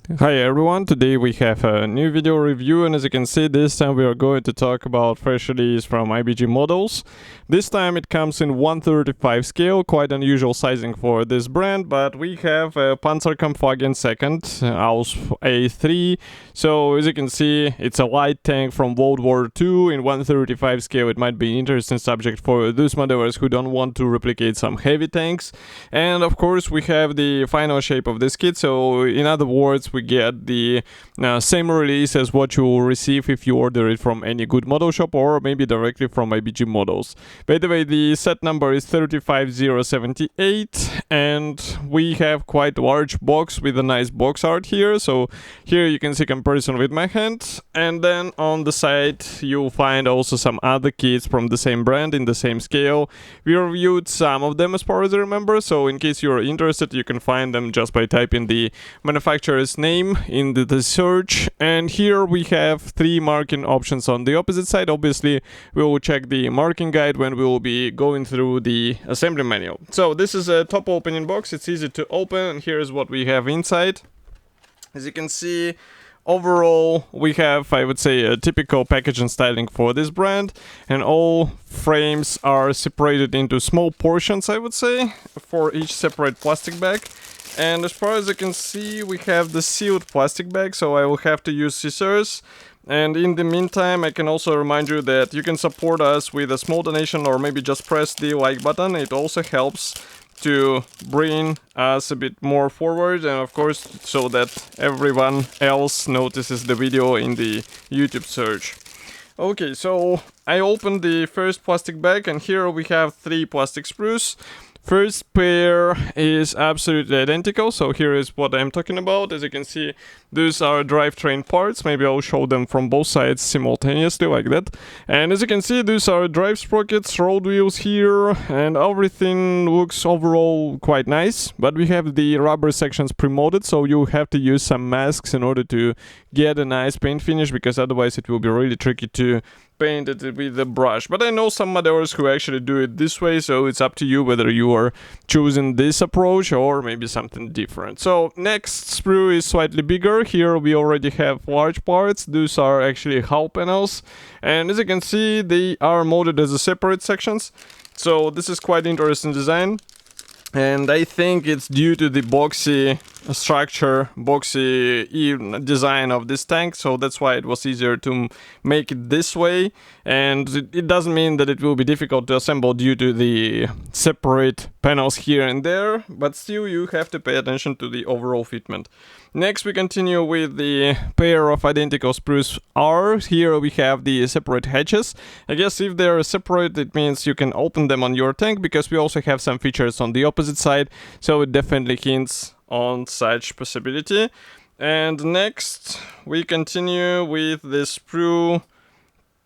Hi everyone, today we have a new video review, and as you can see, this time we are going to talk about fresh release from IBG models. This time it comes in 1/35 scale, quite unusual sizing for this brand, but we have a Pz.Kpfw.II Ausf.a3. So as you can see, it's a light tank from World War II in 1/35 scale. It might be an interesting subject for those modelers who don't want to replicate some heavy tanks. And of course we have the final shape of this kit, so in other words, we get the same release as what you will receive if you order it from any good model shop or maybe directly from IBG models. By the way, the set number is 35078, and we have quite a large box with a nice box art here. So here you can see comparison with my hand, and then on the side you'll find also some other kits from the same brand in the same scale. We reviewed some of them as far as I remember, so in case you're interested you can find them just by typing the manufacturer's name in the search. And here we have three marking options on the opposite side. Obviously we will check the marking guide when we will be going through the assembly manual. So this is a top opening box. It's easy to open, and here's what we have inside. As you can see, overall we have, I would say, a typical packaging styling for this brand, and all frames are separated into small portions, I would say, for each separate plastic bag. And as far as I can see, we have the sealed plastic bag, so I will have to use scissors. And in the meantime, I can also remind you that you can support us with a small donation, or maybe just press the like button. It also helps to bring us a bit more forward, and of course so that everyone else notices the video in the YouTube search. Okay, so I opened the first plastic bag, and here we have three plastic sprues. First pair is absolutely identical, so here is what I'm talking about. As you can see, these are drivetrain parts. Maybe I'll show them from both sides simultaneously like that. And as you can see, these are drive sprockets, road wheels here, and everything looks overall quite nice. But we have the rubber sections pre-molded, so you have to use some masks in order to get a nice paint finish, because otherwise it will be really tricky to paint it with a brush. But I know some modelers who actually do it this way, so it's up to you whether you are choosing this approach or maybe something different. So next sprue is slightly bigger. Here we already have large parts. These are actually hull panels, and as you can see, they are molded as a separate sections. So this is quite interesting design, and I think it's due to the boxy structure, boxy design of this tank, so that's why it was easier to make it this way. And it doesn't mean that it will be difficult to assemble due to the separate panels here and there, but still you have to pay attention to the overall fitment. Next we continue with the pair of identical sprues R. Here we have the separate hatches. I guess if they're separate, it means you can open them on your tank, because we also have some features on the opposite side, so it definitely hints on such possibility. And next we continue with the sprue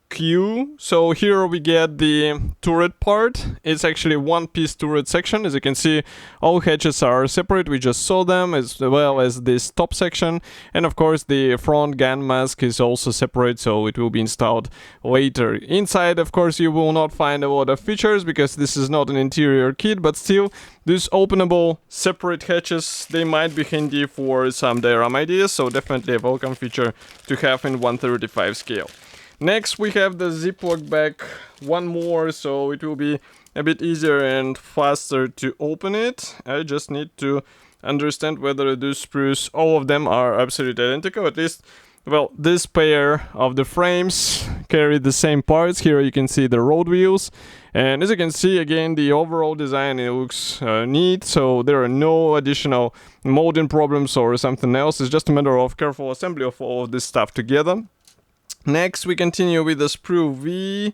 Q. So here we get the turret part. It's actually one piece turret section. As you can see, all hatches are separate. We just saw them, as well as this top section. And of course the front gun mask is also separate, so it will be installed later. Inside, of course, you will not find a lot of features because this is not an interior kit, but still these openable separate hatches, they might be handy for some diorama ideas, so definitely a welcome feature to have in 1/35 scale. Next we have the Ziploc bag, one more, so it will be a bit easier and faster to open it. I just need to understand whether these sprues, all of them are absolutely identical, at least. Well, this pair of the frames carry the same parts. Here you can see the road wheels, and as you can see, again, the overall design, it looks neat, so there are no additional molding problems or something else. It's just a matter of careful assembly of all of this stuff together. Next we continue with the sprue V,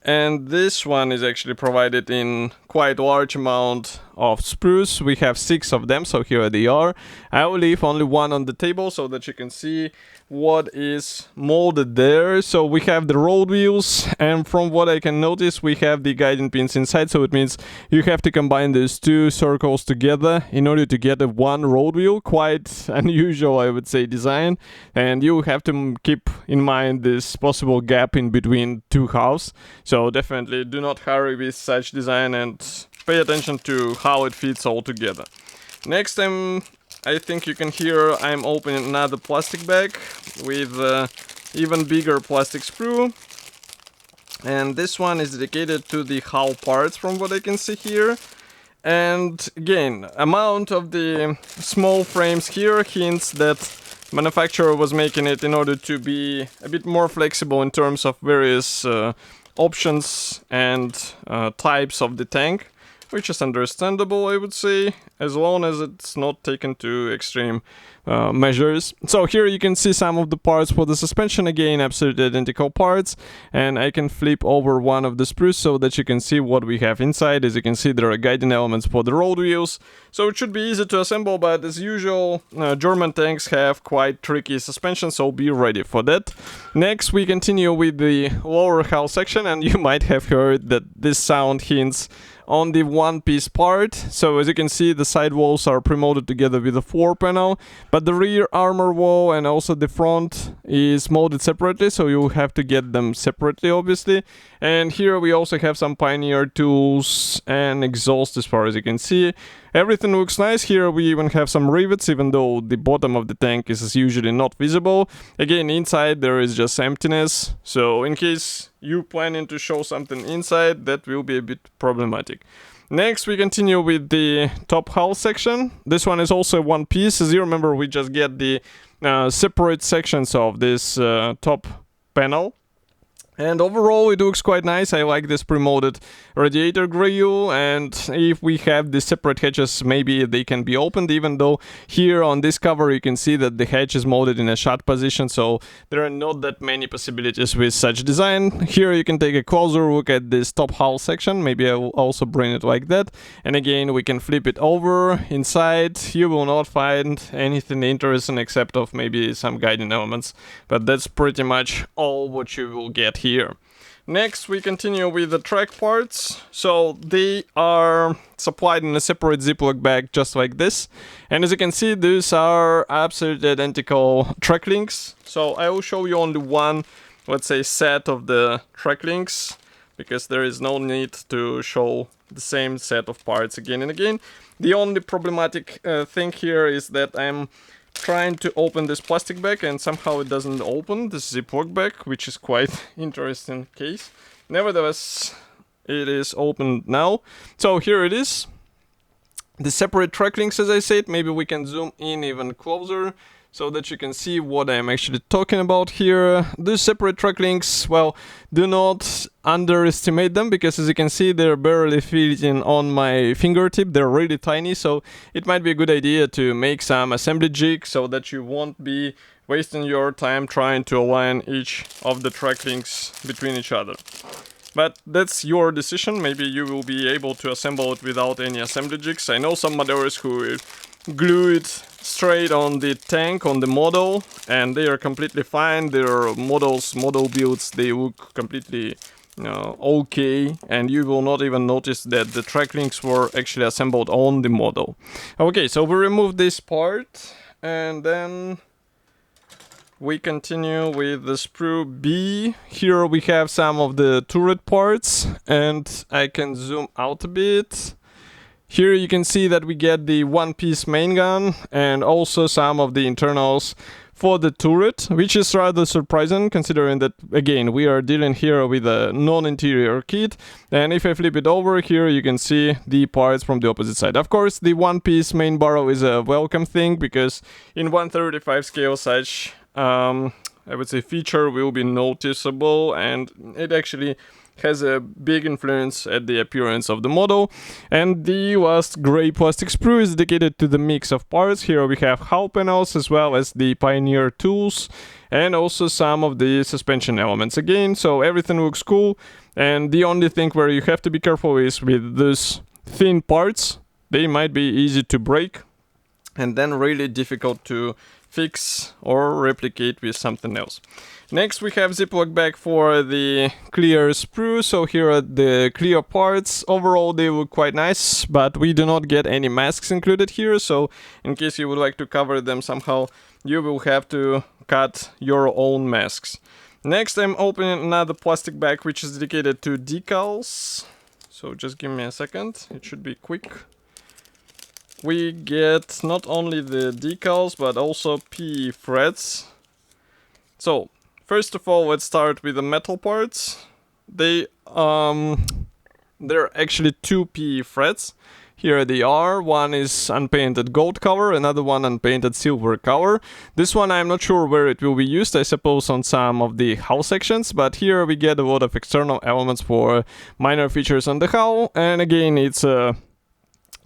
and this one is actually provided in quite large amount of sprues. We have 6 of them, so here they are. I will leave only one on the table so that you can see what is molded there. So we have the road wheels, and from what I can notice, we have the guiding pins inside, so it means you have to combine these two circles together in order to get a one road wheel. Quite unusual, I would say, design, and you have to keep in mind this possible gap in between two halves. So definitely do not hurry with such design and pay attention to how it fits all together. Next I'm I think you can hear I'm opening another plastic bag with even bigger plastic sprue. And this one is dedicated to the hull parts from what I can see here. And again, amount of the small frames here hints that manufacturer was making it in order to be a bit more flexible in terms of various options and types of the tank, which is understandable, I would say, as long as it's not taken to extreme measures. So here you can see some of the parts for the suspension, again absolutely identical parts, and I can flip over one of the sprues so that you can see what we have inside. As you can see, there are guiding elements for the road wheels, so it should be easy to assemble, but as usual, German tanks have quite tricky suspension, so be ready for that. Next we continue with the lower hull section, and you might have heard that this sound hints on the one-piece part. So as you can see, the side walls are pre-molded together with the floor panel, but the rear armor wall and also the front is molded separately, so you have to get them separately, obviously. And here we also have some Pioneer tools and exhaust, as far as you can see. Everything looks nice. Here we even have some rivets, even though the bottom of the tank is usually not visible. Again, inside there is just emptiness, so in case you planning to show something inside, that will be a bit problematic. Next we continue with the top hull section. This one is also one piece. As you remember, we just get the separate sections of this top panel. And overall it looks quite nice. I like this pre-molded radiator grille, and if we have the separate hatches, maybe they can be opened, even though here on this cover you can see that the hatch is molded in a shut position, so there are not that many possibilities with such design. Here you can take a closer look at this top hull section. Maybe I will also bring it like that, and again we can flip it over. Inside you will not find anything interesting except of maybe some guiding elements, but that's pretty much all what you will get here. Next we continue with the track parts. So they are supplied in a separate Ziploc bag just like this, and as you can see, these are absolutely identical track links. So I will show you only one, let's say, set of the track links, because there is no need to show the same set of parts again and again. The only problematic thing here is that I'm trying to open this plastic bag and somehow it doesn't open, this Ziploc bag, which is quite interesting case. Nevertheless, it is opened now. So here it is. The separate track links, as I said. Maybe we can zoom in even closer so that you can see what I'm actually talking about here. These separate track links, well, do not underestimate them, because as you can see, they're barely fitting on my fingertip. They're really tiny, so it might be a good idea to make some assembly jig so that you won't be wasting your time trying to align each of the track links between each other. But that's your decision. Maybe you will be able to assemble it without any assembly jigs. I know some modelers who glue it straight on the tank, on the model, and they are completely fine. Their model builds, they look completely okay, and you will not even notice that the track links were actually assembled on the model. Okay, so we remove this part, and then we continue with the sprue B. Here we have some of the turret parts, and I can zoom out a bit. Here you can see that we get the one-piece main gun and also some of the internals for the turret, which is rather surprising considering that, again, we are dealing here with a non-interior kit. And if I flip it over here, you can see the parts from the opposite side. Of course, the one-piece main barrel is a welcome thing, because in 1/35 scale such, I would say, feature will be noticeable, and it actually has a big influence at the appearance of the model. And the last gray plastic sprue is dedicated to the mix of parts. Here we have hull panels as well as the Pioneer tools and also some of the suspension elements again. So everything looks cool, and the only thing where you have to be careful is with those thin parts. They might be easy to break and then really difficult to fix or replicate with something else. Next we have Ziploc bag for the clear sprue. So here are the clear parts. Overall they look quite nice, but we do not get any masks included here, so in case you would like to cover them somehow, you will have to cut your own masks. Next I'm opening another plastic bag which is dedicated to decals. So just give me a second, it should be quick. we get not only the decals but also PE threads. So first of all, let's start with the metal parts. There are actually two PE threads. Here they are. One is unpainted gold color, another one unpainted silver color. This one I'm not sure where it will be used, I suppose on some of the hull sections, but here we get a lot of external elements for minor features on the hull, and again it's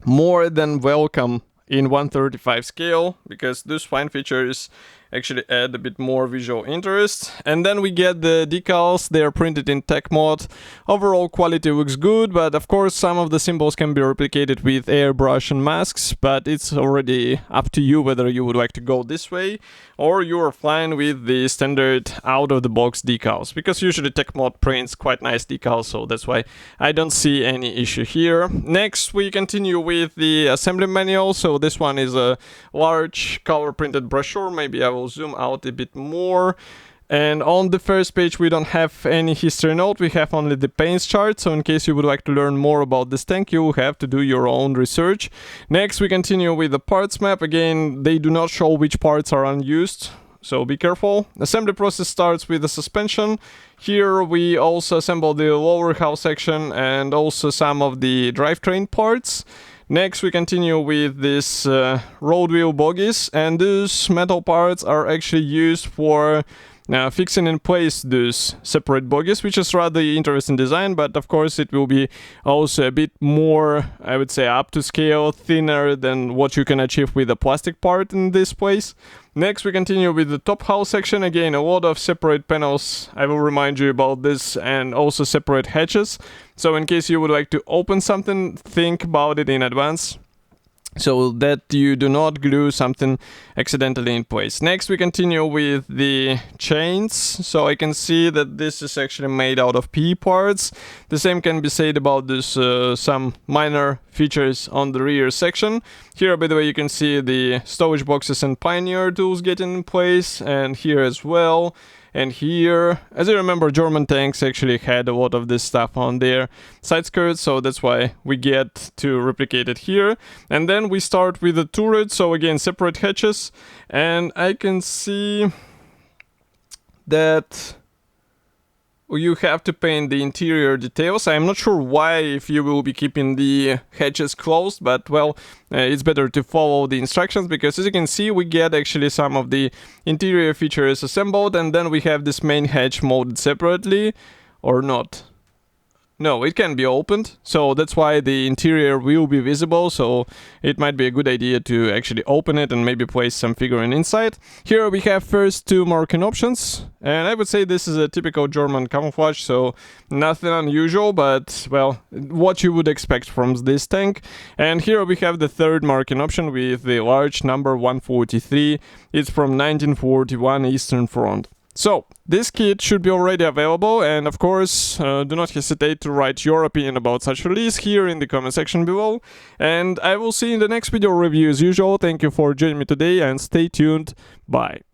more than welcome in 1/35 scale, because those fine features actually add a bit more visual interest. And then we get the decals. They are printed in tech mod. Overall quality looks good, but of course some of the symbols can be replicated with airbrush and masks, but it's already up to you whether you would like to go this way or you are fine with the standard out-of-the-box decals, because usually tech mod prints quite nice decals, so that's why I don't see any issue here. Next we continue with the assembly manual. So this one is a large color printed brochure. Maybe I will zoom out a bit more. And on the first page we don't have any history note, we have only the paints chart, so in case you would like to learn more about this tank you will have to do your own research. Next we continue with the parts map. Again, they do not show which parts are unused, so be careful. Assembly process starts with the suspension. Here we also assemble the lower hull section and also some of the drivetrain parts. Next we continue with this road wheel bogies, and those metal parts are actually used for fixing in place those separate bogies, which is rather interesting design, but of course it will be also a bit more, I would say, up to scale, thinner than what you can achieve with a plastic part in this place. Next we continue with the top hull section. Again, a lot of separate panels, I will remind you about this, and also separate hatches. So in case you would like to open something, think about it in advance, so that you do not glue something accidentally in place. Next we continue with the chains. So I can see that this is actually made out of PE parts. The same can be said about this some minor features on the rear section. Here, by the way, you can see the stowage boxes and Pioneer tools getting in place, and here as well. And here, as you remember, German tanks actually had a lot of this stuff on their side skirts, so that's why we get to replicate it here. And then we start with the turret, so again, separate hatches, and I can see that you have to paint the interior details. I'm not sure why, if you will be keeping the hatches closed, but well, it's better to follow the instructions, because as you can see we get actually some of the interior features assembled, and then we have this main hatch molded separately, or not. No, it can be opened, so that's why the interior will be visible, so it might be a good idea to actually open it and maybe place some figurine inside. Here we have first two marking options, and I would say this is a typical German camouflage, so nothing unusual, but well, what you would expect from this tank. And here we have the third marking option with the large number 143, it's from 1941 Eastern Front. So, this kit should be already available, and of course, do not hesitate to write your opinion about such release here in the comment section below. And I will see you in the next video review as usual. Thank you for joining me today, and stay tuned. Bye.